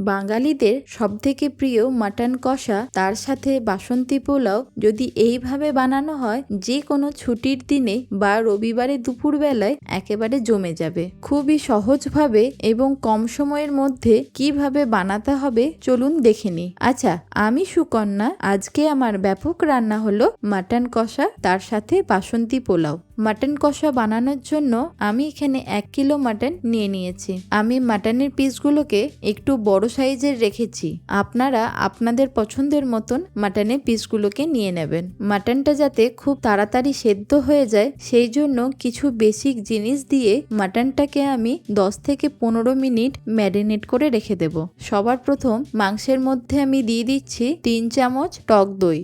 বাঙালিদের সবথেকে প্রিয় মাটন কষা তার সাথে বাসন্তী পোলাও যদি এইভাবে বানানো হয় যে কোনো ছুটির দিনে বা রবিবারে দুপুরবেলায় একেবারে জমে যাবে। খুবই সহজভাবে এবং কম সময়ের মধ্যে কিভাবে বানাতে হবে চলুন দেখে নিই। আচ্ছা, আমি সুকন্যা। আজকে আমার ব্যাপক রান্না হলো মাটন কষা তার সাথে বাসন্তী পোলাও। মাটন কষা বানানোর জন্য আমি এখানে 1 কিলো মাটন নিয়ে নিয়েছি। আমি মাটনের পিসগুলোকে একটু বড় সাইজের রেখেছি। আপনারা আপনাদের পছন্দের মতন মাটনের পিসগুলোকে নিয়ে নেবেন। মাটনটা যাতে খুব তাড়াতাড়ি সেদ্ধ হয়ে যায় সেই জন্য কিছু বেসিক জিনিস দিয়ে মাটনটাকে আমি 10 থেকে 15 মিনিট ম্যারিনেট করে রেখে দেব। সবার প্রথম মাংসের মধ্যে আমি দিয়ে দিচ্ছি 3 চামচ টক দই।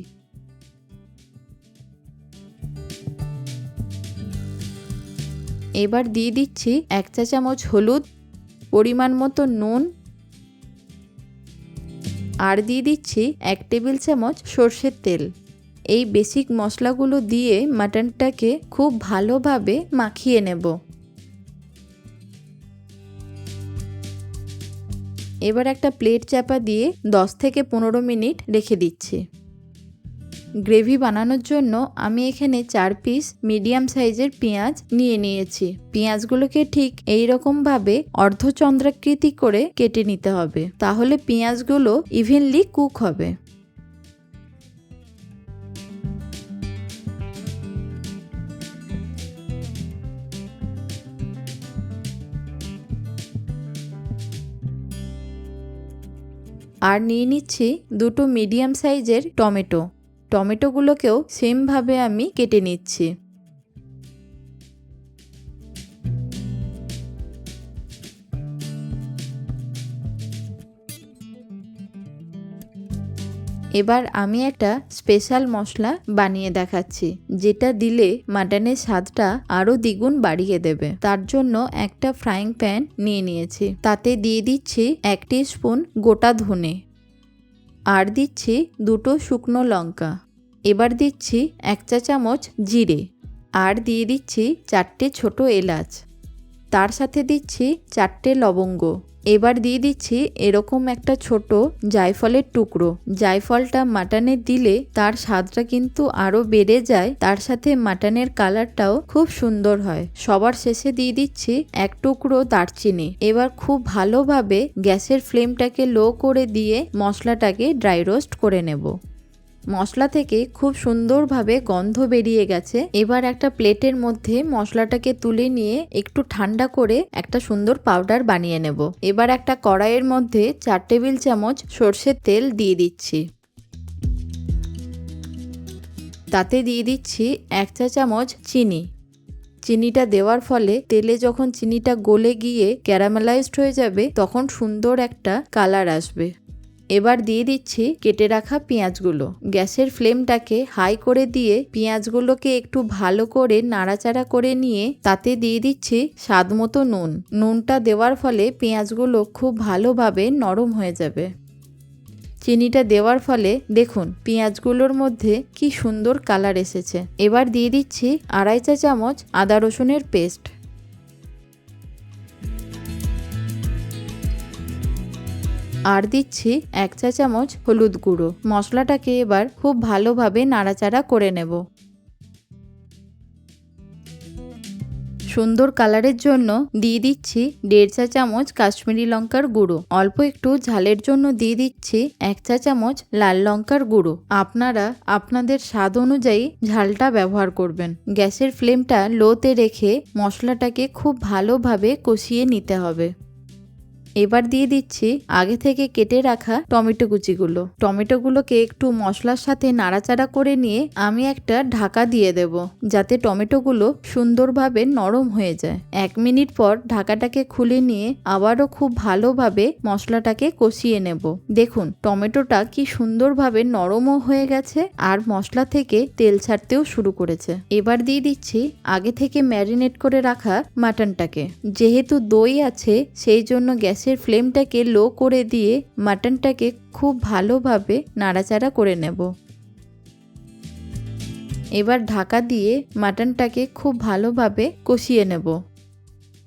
এবার দিয়ে দিচ্ছি 1 চা চামচ হলুদ, পরিমাণ মতো নুন, আর দিয়ে দিচ্ছি 1 টেবিল চামচ সর্ষের তেল। এই বেসিক মশলাগুলো দিয়ে মাটনটাকে খুব ভালোভাবে মাখিয়ে নেব। এবার একটা প্লেট চাপা দিয়ে 10 থেকে 15 মিনিট রেখে দিচ্ছি। গ্রেভি বানানোর জন্য আমি এখানে 4 পিস মিডিয়াম সাইজের পেঁয়াজ নিয়ে নিয়েছি। পেঁয়াজগুলোকে ঠিক এইরকম ভাবে অর্ধচন্দ্রাকৃতি করে কেটে নিতে হবে, তাহলে পেঁয়াজগুলো ইভেনলি কুক হবে। আর নিয়ে নিচ্ছি 2টো মিডিয়াম সাইজের টমেটো। টমেটোগুলোকেও সেমভাবে আমি কেটে নিচ্ছি। এবার আমি একটা স্পেশাল মশলা বানিয়ে দেখাচ্ছি, যেটা দিলে মাটনের স্বাদটা আরো দ্বিগুণ বাড়িয়ে দেবে। তার জন্য একটা ফ্রাইং প্যান নিয়ে নিয়েছি। তাতে দিয়ে দিচ্ছি 1 টিস্পুন গোটা ধনে, আর দিচ্ছি 2টো শুকনো লঙ্কা। এবার দিচ্ছি 1 চা চামচ জিরে, আর দিয়ে দিচ্ছি 4টে ছোট এলাচ। তার সাথে দিচ্ছি 4টে লবঙ্গ। এবার দিয়ে দিচ্ছি এরকম একটা ছোট জায়ফলের টুকরো। জায়ফলটা মাটনে দিলে তার স্বাদটা কিন্তু আরো বেড়ে যায়, তার সাথে মাটনের কালারটাও খুব সুন্দর হয়। সবার শেষে দিয়ে দিচ্ছি 1 টুকরো দারচিনি। এবার খুব ভালোভাবে গ্যাসের ফ্লেমটাকে লো করে দিয়ে মশলাটাকে ড্রাই রোস্ট করে নেব। মশলা থেকে খুব সুন্দরভাবে গন্ধ বেরিয়ে গেছে। এবার একটা প্লেটের মধ্যে মশলাটাকে তুলে নিয়ে একটু ঠান্ডা করে একটা সুন্দর পাউডার বানিয়ে নেব। এবার একটা কড়াইয়ের মধ্যে 4 টেবিল চামচ সর্ষের তেল দিয়ে দিচ্ছি। তাতে দিয়ে দিচ্ছি 1 চা চামচ চিনি। চিনিটা দেওয়ার ফলে তেলে যখন চিনিটা গলে গিয়ে ক্যারামেলাইজড হয়ে যাবে তখন সুন্দর একটা কালার আসবে। এবার দিয়ে দিচ্ছি কেটে রাখা পেঁয়াজগুলো। গ্যাসের ফ্লেমটাকে হাই করে দিয়ে পেঁয়াজগুলোকে একটু ভালো করে নাড়াচাড়া করে নিয়ে তাতে দিয়ে দিচ্ছি স্বাদ মতো নুন। নুনটা দেওয়ার ফলে পেঁয়াজগুলো খুব ভালোভাবে নরম হয়ে যাবে। চিনিটা দেওয়ার ফলে দেখুন পেঁয়াজগুলোর মধ্যে কি সুন্দর কালার এসেছে। এবার দিয়ে দিচ্ছি 2.5 চা চামচ আদা রসুনের পেস্ট, আর দিচ্ছি 1 চা চামচ হলুদ গুঁড়ো। মশলাটাকে এবার খুব ভালোভাবে নাড়াচাড়া করে নেব। সুন্দর কালারের জন্য দিয়ে দিচ্ছি 1.5 চা চামচ কাশ্মীরি লঙ্কার গুঁড়ো। অল্প একটু ঝালের জন্য দিয়ে দিচ্ছি 1 চা চামচ লাল লঙ্কার গুঁড়ো। আপনারা আপনাদের স্বাদ অনুযায়ী ঝালটা ব্যবহার করবেন। গ্যাসের ফ্লেমটা লোতে রেখে মশলাটাকে খুব ভালোভাবে কষিয়ে নিতে হবে। এবার দিয়ে দিচ্ছি আগে থেকে কেটে রাখা টমেটো কুচিগুলো। টমেটোগুলোকে একটু মশলার সাথে নাড়াচাড়া করে নিয়ে আমি একটা ঢাকা দিয়ে দেব, যাতে টমেটোগুলো সুন্দরভাবে নরম হয়ে যায়। 1 মিনিট পর ঢাকাটাকে খুলে নিয়ে আবারও খুব ভালোভাবে মশলাটাকে কষিয়ে নেব। দেখুন টমেটোটা কি সুন্দরভাবে নরমও হয়ে গেছে আর মশলা থেকে তেল ছাড়তেও শুরু করেছে। এবার দিয়ে দিচ্ছি আগে থেকে ম্যারিনেট করে রাখা মাটনটাকে। যেহেতু দই আছে সেই জন্য গ্যাসের ফ্লেমটাকে লো করে দিয়ে মাটনটাকে খুব ভালোভাবে নাড়াচাড়া করে নেব। এবার ঢাকা দিয়ে মাটনটাকে খুব ভালোভাবে কষিয়ে নেব।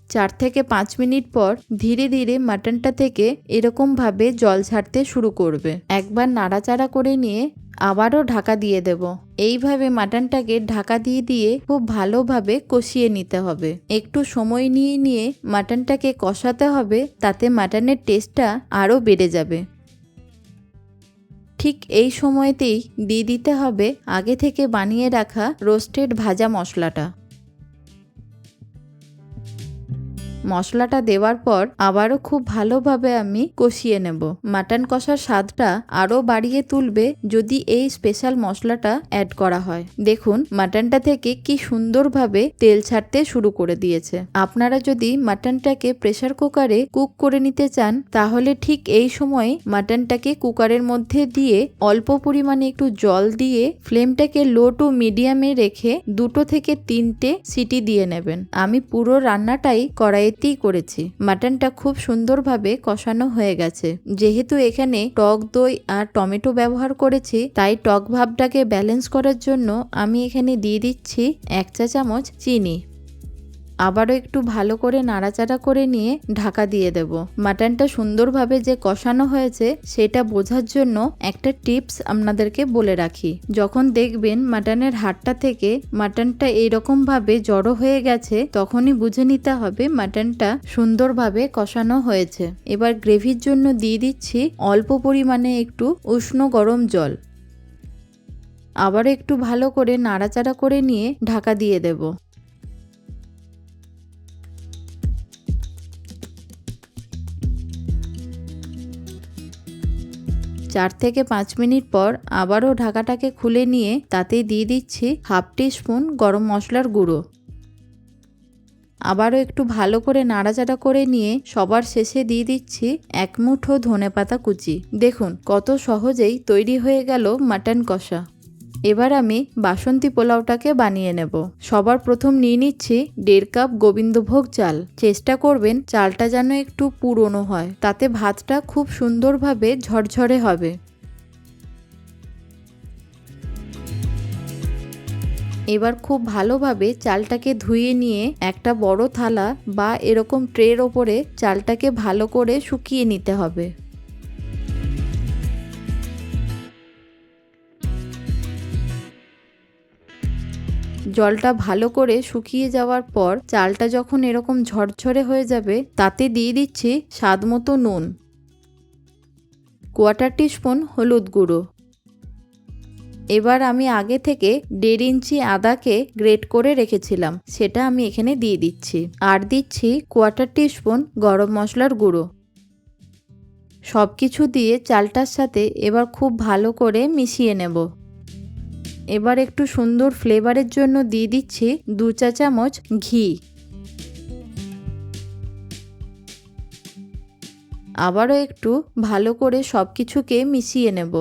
4 থেকে 5 মিনিট পর ধীরে ধীরে মাটনটা থেকে এরকমভাবে জল ছাড়তে শুরু করবে। একবার নাড়াচাড়া করে নিয়ে আবারও ঢাকা দিয়ে দেব। এইভাবে মাটনটাকে ঢাকা দিয়ে দিয়ে খুব ভালোভাবে কষিয়ে নিতে হবে। একটু সময় নিয়ে মাটনটাকে কষাতে হবে, তাতে মাটনের টেস্টটা আরও বেড়ে যাবে। ঠিক এই সময়তেই দিয়ে দিতে হবে আগে থেকে বানিয়ে রাখা রোস্টেড ভাজা মশলাটা। মশলাটা দেওয়ার পর আবারও খুব ভালোভাবে আমি কষিয়ে নেব। মাটন কষার স্বাদটা আরও বাড়িয়ে তুলবে যদি এই স্পেশাল মশলাটা অ্যাড করা হয়। দেখুন মাটনটা থেকে কি সুন্দরভাবে তেল ছাড়তে শুরু করে দিয়েছে। আপনারা যদি মাটনটাকে প্রেসার কুকারে কুক করে নিতে চান তাহলে ঠিক এই সময় মাটনটাকে কুকারের মধ্যে দিয়ে অল্প পরিমাণে একটু জল দিয়ে ফ্লেমটাকে লো টু মিডিয়ামে রেখে 2 থেকে 3টে সিটি দিয়ে নেবেন। আমি পুরো রান্নাটাই কড়াইতেই করেছি। মাটনটা খুব সুন্দরভাবে কষানো হয়ে গেছে। যেহেতু এখানে টক দই আর টমেটো ব্যবহার করেছি, তাই টক ভাবটাকে ব্যালেন্স করার জন্য আমি এখানে দিয়ে দিচ্ছি 1 চা চামচ চিনি। আবারও একটু ভালো করে নাড়াচাড়া করে নিয়ে ঢাকা দিয়ে দেব। মাটনটা সুন্দরভাবে যে কষানো হয়েছে সেটা বোঝার জন্য একটা টিপস আপনাদেরকে বলে রাখি। যখন দেখবেন মাটনের হাড়টা থেকে মাটনটা এইরকমভাবে জড়ো হয়ে গেছে, তখনই বুঝে নিতে হবে মাটনটা সুন্দরভাবে কষানো হয়েছে। এবার গ্রেভির জন্য দিয়ে দিচ্ছি অল্প পরিমাণে একটু উষ্ণ গরম জল। আবারও একটু ভালো করে নাড়াচাড়া করে নিয়ে ঢাকা দিয়ে দেব। 4 থেকে 5 মিনিট পর আবারও ঢাকাটাকে খুলে নিয়ে তাতে দিয়ে দিচ্ছি 1/2 টিস্পুন গরম মশলার গুঁড়ো। আবারও একটু ভালো করে নাড়াচাড়া করে নিয়ে সবার শেষে দিয়ে দিচ্ছি 1 মুঠো ধনেপাতা কুচি। দেখুন কত সহজেই তৈরি হয়ে গেল মাটন কষা। এবার আমি বাসন্তী পোলাওটাকে বানিয়ে নেব। সবার প্রথম নিয়ে নিচ্ছি 1.5 কাপ গোবিন্দভোগ চাল। চেষ্টা করবেন চালটা যেন একটু পুরনো হয়, তাতে ভাতটা খুব সুন্দরভাবে ঝরঝরে হবে। এবার খুব ভালোভাবে চালটাকে ধুয়ে নিয়ে একটা বড় থালা বা এরকম ট্রের ওপরে চালটাকে ভালো করে শুকিয়ে নিতে হবে। জলটা ভালো করে শুকিয়ে যাওয়ার পর চালটা যখন এরকম ঝরঝরে হয়ে যাবে, তাতে দিয়ে দিচ্ছি স্বাদমতো নুন, 1/4 টিস্পুন হলুদ গুঁড়ো। এবার আমি আগে থেকে 1.5 ইঞ্চি আদাকে গ্রেট করে রেখেছিলাম, সেটা আমি এখানে দিয়ে দিচ্ছি। আর দিচ্ছি 1/4 টিস্পুন গরম মশলার গুঁড়ো। সব কিছু দিয়ে চালটার সাথে এবার খুব ভালো করে মিশিয়ে নেব। এবার একটু সুন্দর ফ্লেভারের জন্য দিয়ে দিচ্ছি 2 চা চামচ ঘি। আবারও একটু ভালো করে সব কিছুকে মিশিয়ে নেব।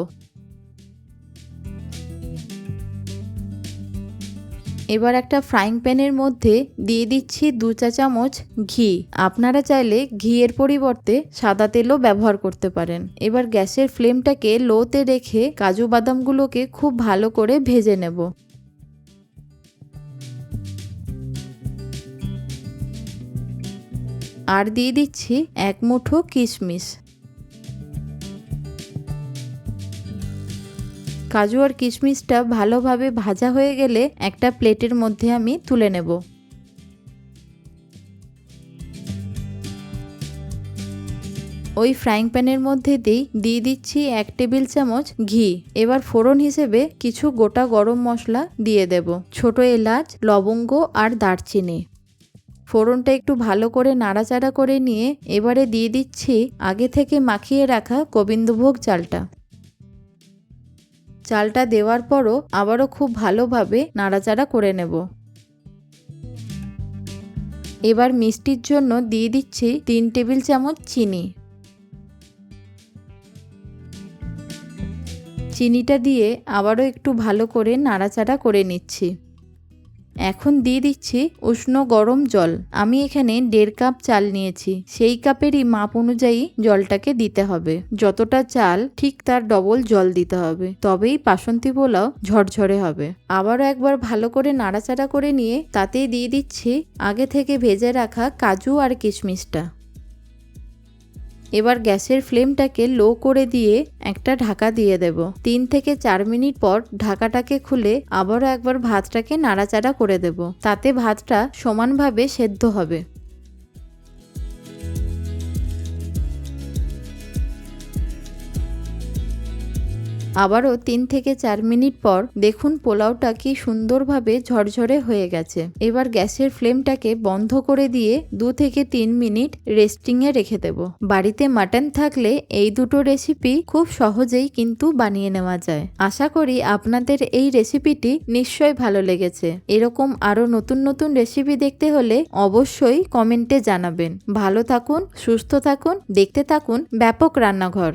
এবার একটা ফ্রাইং প্যানের মধ্যে দিয়ে দিচ্ছি 2 চা চামচ ঘি। আপনারা চাইলে ঘিয়ের পরিবর্তে সাদা তেলও ব্যবহার করতে পারেন। এবার গ্যাসের ফ্লেমটাকে লোতে রেখে কাজু বাদামগুলোকে খুব ভালো করে ভেজে নেব। আর দিয়ে দিচ্ছি 1 মুঠো কিশমিশ। কাজু আর কিশমিশটা ভালোভাবে ভাজা হয়ে গেলে একটা প্লেটের মধ্যে আমি তুলে নেব। ওই ফ্রাইং প্যানের মধ্যে দিয়ে দিচ্ছি 1 টেবিল চামচ ঘি। এবার ফোড়ন হিসেবে কিছু গোটা গরম মশলা দিয়ে দেব, ছোট এলাচ, লবঙ্গ আর দারচিনি। ফোড়নটা একটু ভালো করে নাড়াচাড়া করে নিয়ে এবারে দিয়ে দিচ্ছি আগে থেকে মাখিয়ে রাখা গোবিন্দভোগ চালটা। চালটা দেওয়ার পরও আবারও খুব ভালোভাবে নাড়াচাড়া করে নেব। এবার মিষ্টির জন্য দিয়ে দিচ্ছি 3 টেবিল চামচ চিনি। চিনিটা দিয়ে আবারও একটু ভালো করে নাড়াচাড়া করে নিচ্ছি। এখন দিয়ে দিচ্ছি উষ্ণ গরম জল। আমি এখানে 1.5 কাপ চাল নিয়েছি, সেই কাপেরই মাপ অনুযায়ী জলটাকে দিতে হবে। যতটা চাল ঠিক তার ডবল জল দিতে হবে, তবেই বাসন্তী পোলাও ঝরঝরে হবে। আবারও একবার ভালো করে নাড়াচাড়া করে নিয়ে তাতেই দিয়ে দিচ্ছি আগে থেকে ভেজে রাখা কাজু আর কিশমিশটা। এবার গ্যাসের ফ্লেমটাকে লো করে দিয়ে একটা ঢাকা দিয়ে দেব। 3 থেকে 4 মিনিট পর ঢাকাটাকে খুলে আবারও একবার ভাতটাকে নাড়াচাড়া করে দেব, তাতে ভাতটা সমানভাবে সেদ্ধ হবে। আবারও 3 থেকে 4 মিনিট পর দেখুন পোলাওটা কি সুন্দরভাবে ঝরঝরে হয়ে গেছে। এবার গ্যাসের ফ্লেমটাকে বন্ধ করে দিয়ে 2 থেকে 3 মিনিট রেস্টিংয়ে রেখে দেব। বাড়িতে মাটন থাকলে এই দুটো রেসিপি খুব সহজেই কিন্তু বানিয়ে নেওয়া যায়। আশা করি আপনাদের এই রেসিপিটি নিশ্চয়ই ভালো লেগেছে। এরকম আরো নতুন নতুন রেসিপি দেখতে হলে অবশ্যই কমেন্টে জানাবেন। ভালো থাকুন, সুস্থ থাকুন, দেখতে থাকুন ব্যাপক রান্নাঘর।